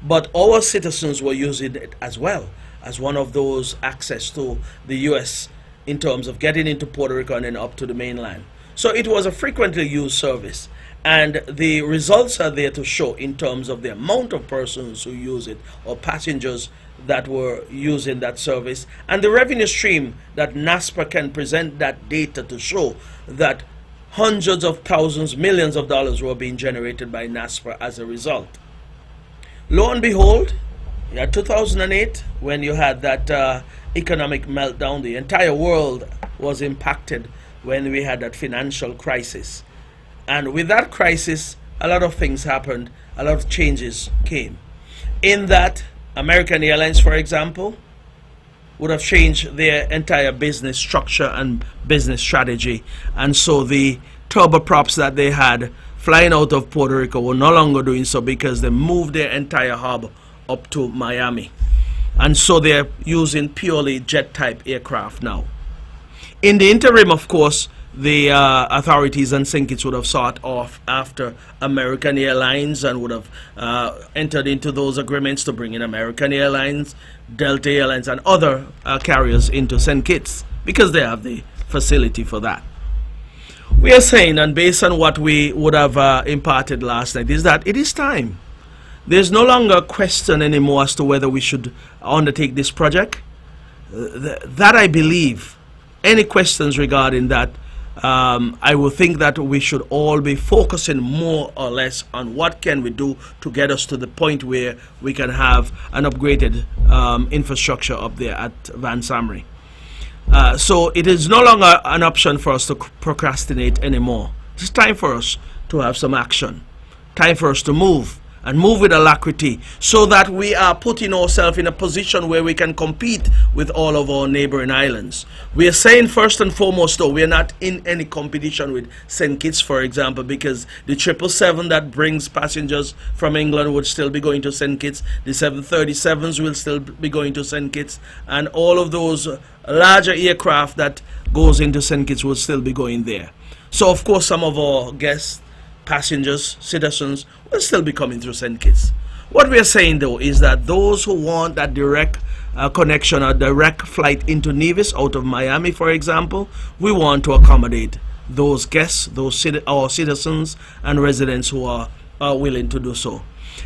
But our citizens were using it as well as one of those access to the US in terms of getting into Puerto Rico and then up to the mainland. So it was a frequently used service, and the results are there to show in terms of the amount of persons who use it, or passengers that were using that service, and the revenue stream that NASPA can present that data to show that hundreds of thousands, millions of dollars were being generated by NASPA as a result. Lo and behold, in 2008, when you had that economic meltdown, the entire world was impacted when we had that financial crisis. And with that crisis, a lot of things happened, a lot of changes came. in that American Airlines, for example, would have changed their entire business structure and business strategy. And so the turboprops that they had flying out of Puerto Rico were no longer doing so because they moved their entire hub up to Miami. And so they're using purely jet-type aircraft now. In the interim, of course, the authorities and St. Kitts would have sought off after American Airlines and would have entered into those agreements to bring in American Airlines, Delta Airlines, and other carriers into St. Kitts because they have the facility for that. We are saying, and based on what we would have imparted last night, is that it is time. There's no longer a question anymore as to whether we should undertake this project. That I believe, any questions regarding that, I would think that we should all be focusing more or less on what can we do to get us to the point where we can have an upgraded infrastructure up there at Van Samry. So it is no longer an option for us to procrastinate anymore. It's time for us to have some action. Time for us to move, and move with alacrity, so that we are putting ourselves in a position where we can compete with all of our neighboring islands. We are saying first and foremost, though, we are not in any competition with St. Kitts, for example, because the 777 that brings passengers from England would still be going to St. Kitts, the 737s will still be going to St. Kitts, and all of those larger aircraft that goes into St. Kitts will still be going there. So, of course, some of our guests, passengers, citizens, will still be coming through St. Kitts. What we are saying, though, is that those who want that direct connection or direct flight into Nevis out of Miami, for example, we want to accommodate those guests, our citizens and residents who are willing to do so.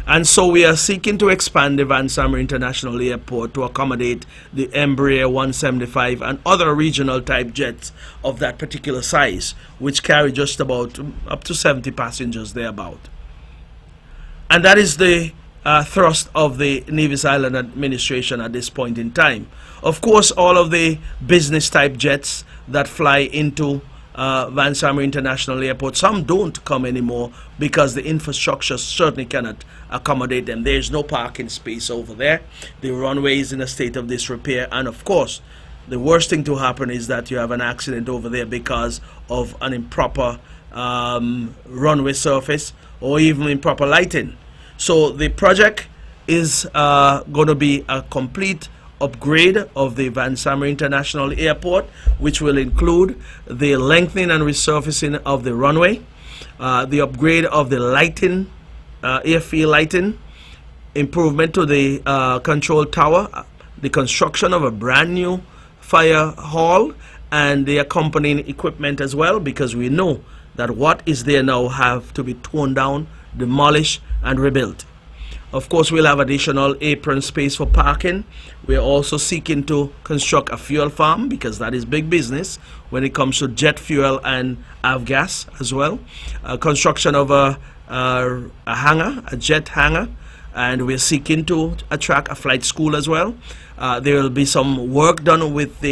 And so we are seeking to expand the Van Samry International Airport to accommodate the Embraer 175 and other regional type jets of that particular size, which carry just about up to 70 passengers thereabout. And that is the thrust of the Nevis Island administration at this point in time. Of course, all of the business type jets that fly into Van Samry International Airport, some don't come anymore because the infrastructure certainly cannot accommodate them. There's no parking space over there. The runway is in a state of disrepair, and of course the worst thing to happen is that you have an accident over there because of an improper runway surface or even improper lighting. So the project is going to be a complete upgrade of the Van Samry International Airport, which will include the lengthening and resurfacing of the runway, the upgrade of the lighting, airfield lighting, improvement to the control tower, the construction of a brand new fire hall, and the accompanying equipment as well, because we know that what is there now have to be torn down, demolished, and rebuilt. Of course, we'll have additional apron space for parking. We're also seeking to construct a fuel farm, because that is big business when it comes to jet fuel and avgas as well. Construction of a hangar, a jet hangar, and we're seeking to attract a flight school as well. There will be some work done with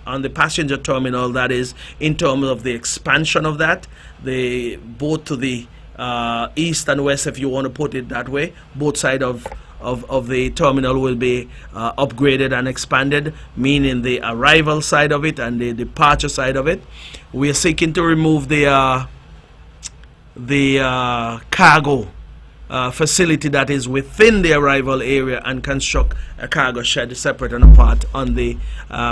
on the passenger terminal, that is in terms of the expansion of that, both to the east and west, if you want to put it that way. Both sides of the terminal will be upgraded and expanded, meaning the arrival side of it and the departure side of it. We are seeking to remove the cargo facility that is within the arrival area and construct a cargo shed separate and apart on the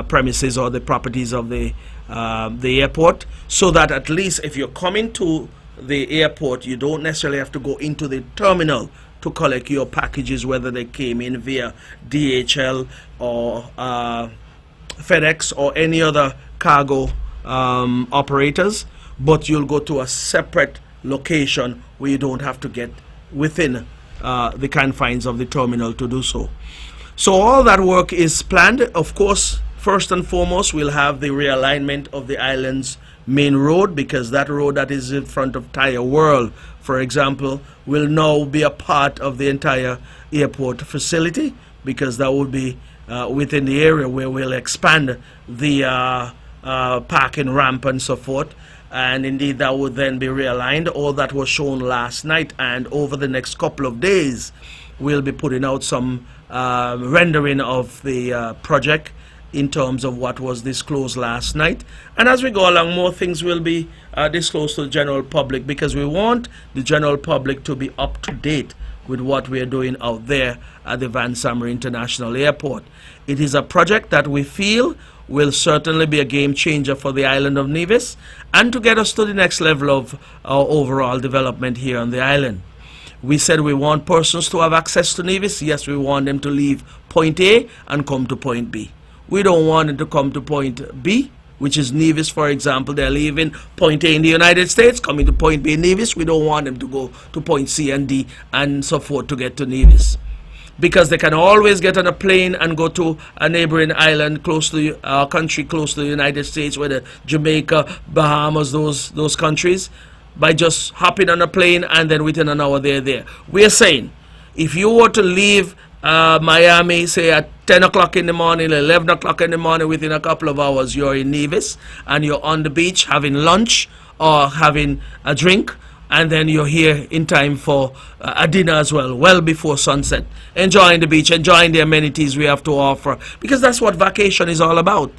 premises or the properties of the airport, so that at least if you're coming to the airport, you don't necessarily have to go into the terminal to collect your packages, whether they came in via DHL or FedEx or any other cargo operators, but you'll go to a separate location where you don't have to get within the confines of the terminal to do so. So all that work is planned. Of course, first and foremost, we'll have the realignment of the island's main road, because that road that is in front of Tire World, for example, will now be a part of the entire airport facility, because that will be within the area where we'll expand the parking ramp and so forth. And indeed, that would then be realigned. All that was shown last night, and over the next couple of days, we'll be putting out some rendering of the project in terms of what was disclosed last night. And as we go along, more things will be disclosed to the general public, because we want the general public to be up to date with what we are doing out there at the Van Summer International Airport. It is a project that we feel will certainly be a game changer for the island of Nevis and to get us to the next level of our overall development here on the island. We said we want persons to have access to Nevis. Yes, we want them to leave point A and come to point B. We don't want them to come to point B, which is Nevis, for example. They're leaving point A in the United States, coming to point B in Nevis. We don't want them to go to point C and D and so forth to get to Nevis, because they can always get on a plane and go to a neighboring island close to our country, close to the United States, whether Jamaica, Bahamas, those countries, by just hopping on a plane and then within an hour they're there. We're saying if you were to leave Miami, say at 10 o'clock in the morning, 11 o'clock in the morning, within a couple of hours you're in Nevis and you're on the beach having lunch or having a drink, and then you're here in time for a dinner as well before sunset, enjoying the beach, enjoying the amenities we have to offer, because that's what vacation is all about.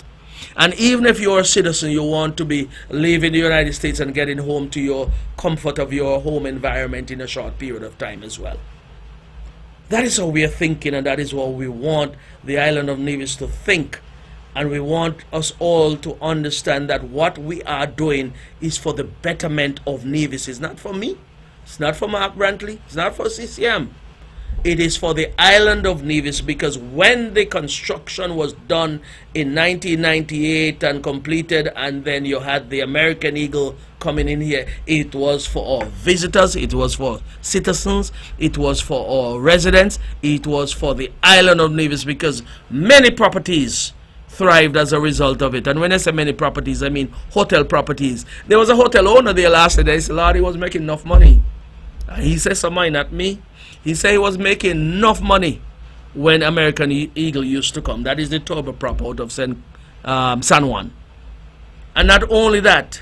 And even if you're a citizen, you want to be leaving the United States and getting home to your comfort of your home environment in a short period of time as well. That is how we are thinking, and that is what we want the island of Nevis to think. And we want us all to understand that what we are doing is for the betterment of Nevis. It's not for me. It's not for Mark Brantley. It's not for CCM. It is for the island of Nevis, because when the construction was done in 1998 and completed, and then you had the American Eagle coming in here, it was for our visitors, it was for citizens, it was for our residents, it was for the island of Nevis, because many properties thrived as a result of it. And when I say many properties, I mean hotel properties. There was a hotel owner there last night. He said, Lord, he was making enough money. He said, somebody, not me. He said he was making enough money when American Eagle used to come. That is the turboprop out of San Juan. And not only that,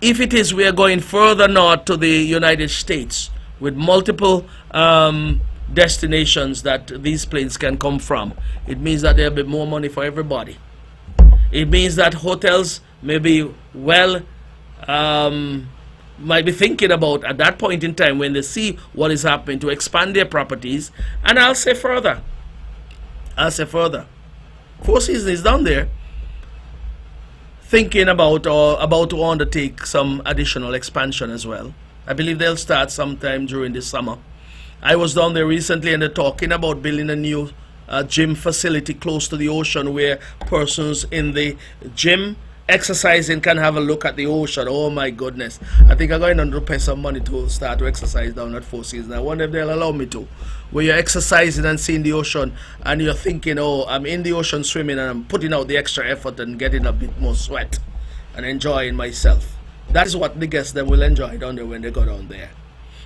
if it is we are going further north to the United States with multiple destinations that these planes can come from, it means that there'll be more money for everybody. It means that hotels may be might be thinking about at that point in time, when they see what is happening, to expand their properties. And I'll say further, Four Seasons is down there thinking about or about to undertake some additional expansion as well. I believe they'll start sometime during the summer. I was down there recently and they're talking about building a new gym facility close to the ocean, where persons in the gym exercising can have a look at the ocean. Oh my goodness. I think I'm going to pay some money to start to exercise down at Four Seasons. I wonder if they'll allow me to. Where you're exercising and seeing the ocean and you're thinking, oh, I'm in the ocean swimming and I'm putting out the extra effort and getting a bit more sweat and enjoying myself. That is what the guests then will enjoy down there when they go down there.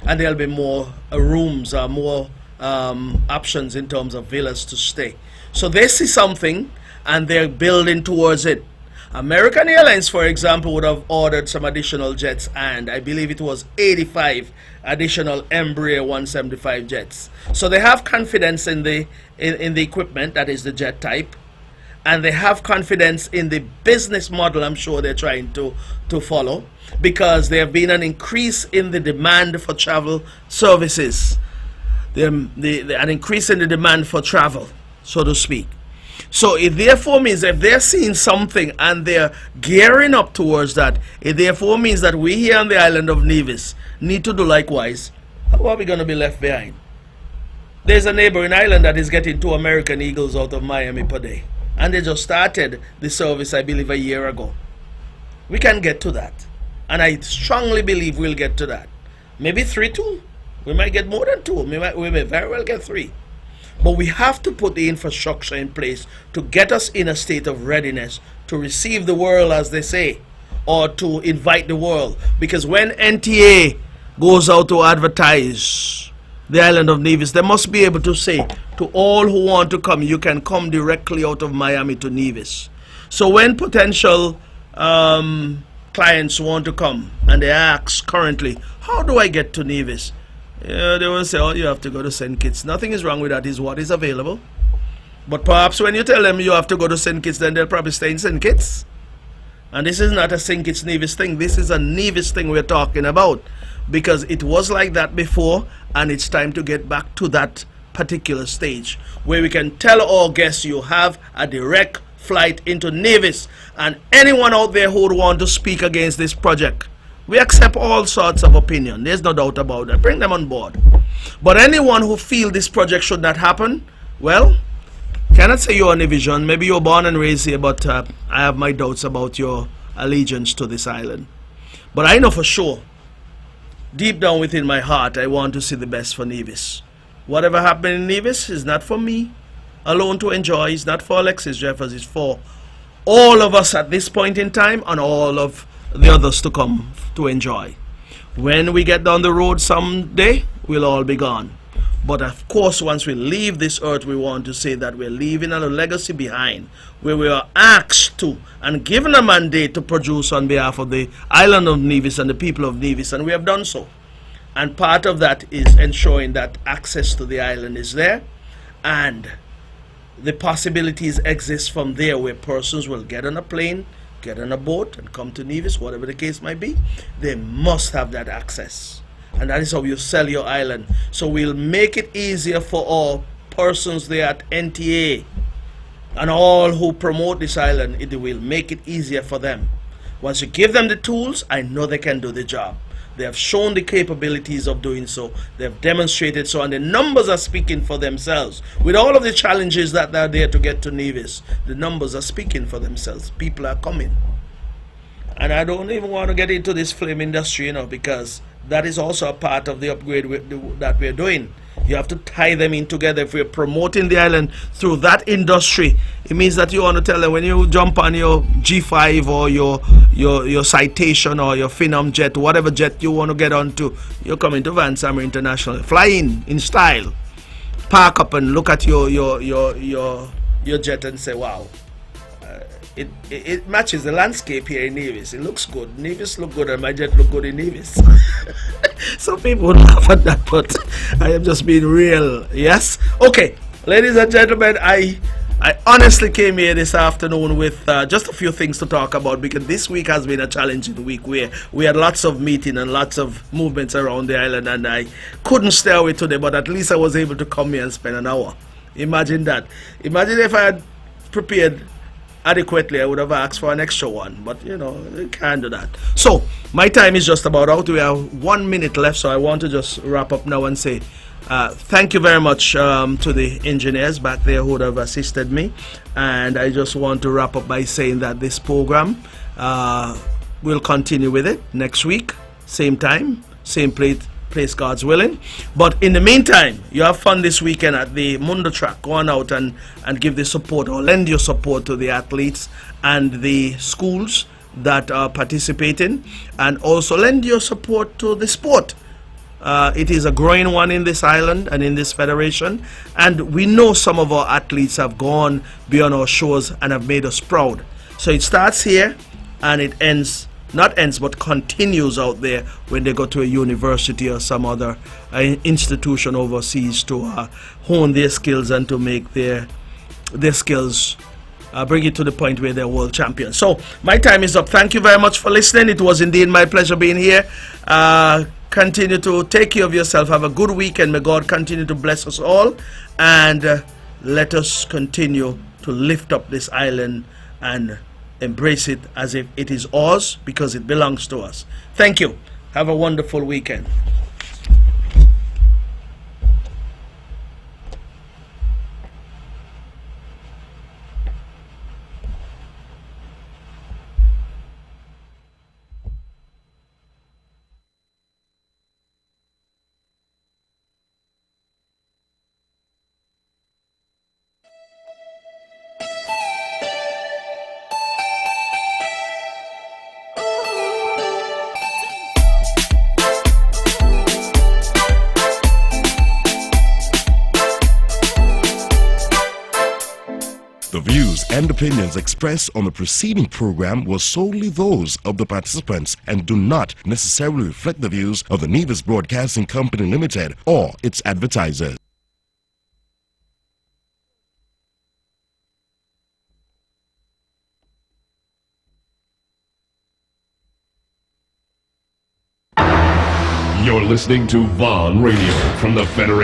And there'll be more rooms, more options in terms of villas to stay. So they see something and they're building towards it. American Airlines, for example, would have ordered some additional jets, and I believe it was 85 additional Embraer 175 jets. So they have confidence in the equipment, that is the jet type, and they have confidence in the business model I'm sure they're trying to follow, because there have been an increase in the demand for travel services, an increase in the demand for travel, so to speak. So it therefore means if they're seeing something and they're gearing up towards that, it therefore means that we here on the island of Nevis need to do likewise. How are we going to be left behind? There's a neighboring island that is getting 2 American Eagles out of Miami per day, and they just started the service, I believe, a year ago. We can get to that, and I strongly believe we'll get to that. Maybe 3 too. We might get more than 2. We may very well get 3. But we have to put the infrastructure in place to get us in a state of readiness to receive the world, as they say, or to invite the world. Because when NTA goes out to advertise the island of Nevis, they must be able to say to all who want to come, you can come directly out of Miami to Nevis. So when potential clients want to come and they ask currently, how do I get to Nevis? They will say, oh, you have to go to St. Kitts. Nothing is wrong with that, is what is available. But perhaps when you tell them you have to go to St. Kitts, then they'll probably stay in St. Kitts. And this is not a St. Kitts Nevis thing. This is a Nevis thing we're talking about. Because it was like that before, and it's time to get back to that particular stage where we can tell our guests you have a direct flight into Nevis. And anyone out there who would want to speak against this project, we accept all sorts of opinion. There's no doubt about that. Bring them on board. But anyone who feels this project should not happen, well, cannot say you're on a vision. Maybe you're born and raised here, but I have my doubts about your allegiance to this island. But I know for sure, deep down within my heart, I want to see the best for Nevis. Whatever happened in Nevis is not for me alone to enjoy. It's not for Alexis Jeffers. It's for all of us at this point in time and all of the others to come to enjoy. When we get down the road someday, we'll all be gone. But of course, once we leave this earth, we want to say that we're leaving a legacy behind where we are asked to and given a mandate to produce on behalf of the island of Nevis and the people of Nevis, and we have done so. And part of that is ensuring that access to the island is there, and the possibilities exist from there where persons will get on a plane, get on a boat, and come to Nevis, whatever the case might be. They must have that access. And that is how you sell your island. So we'll make it easier for all persons there at NTA and all who promote this island. It will make it easier for them. Once you give them the tools, I know they can do the job. They have shown the capabilities of doing so. They have demonstrated so, and the numbers are speaking for themselves. With all of the challenges that are there to get to Nevis, the numbers are speaking for themselves. People are coming. And I don't even want to get into this film industry, because that is also a part of the upgrade that we're doing. You have to tie them in together. If we're promoting the island through that industry, it means that you want to tell them when you jump on your G5 or your Citation or your Phenom jet, whatever jet you want to get onto, you're coming to Van Summer International. Fly in style. Park up and look at your jet and say, wow. It matches the landscape here in Nevis. It looks good. Nevis look good and my jet look good in Nevis. Some people would laugh at that, but I am just being real. Yes? Okay, ladies and gentlemen, I honestly came here this afternoon with just a few things to talk about, because this week has been a challenging week where we had lots of meeting and lots of movements around the island, and I couldn't stay away today, but at least I was able to come here and spend an hour. Imagine that. Imagine if I had prepared adequately, I would have asked for an extra one, but you can't do that. So my time is just about out. We have 1 minute left, so I want to just wrap up now and say thank you very much to the engineers back there who would have assisted me, and I just want to wrap up by saying that this program we'll continue with it next week, same time, same place, God's willing. But in the meantime, you have fun this weekend at the Mundo track. Go on out and give the support, or lend your support to the athletes and the schools that are participating, and also lend your support to the sport. It is a growing one in this island and in this federation, and we know some of our athletes have gone beyond our shores and have made us proud. So it starts here and it but continues out there when they go to a university or some other institution overseas to hone their skills and to make their skills bring it to the point where they're world champions. So my time is up. Thank you very much for listening. It was indeed my pleasure being here. Continue to take care of yourself. Have a good week, and may God continue to bless us all, and let us continue to lift up this island and embrace it as if it is ours, because it belongs to us. Thank you. Have a wonderful weekend. and opinions expressed on the preceding program were solely those of the participants and do not necessarily reflect the views of the Nevis Broadcasting Company Limited or its advertisers. You're listening to Vaughn Radio from the Federation.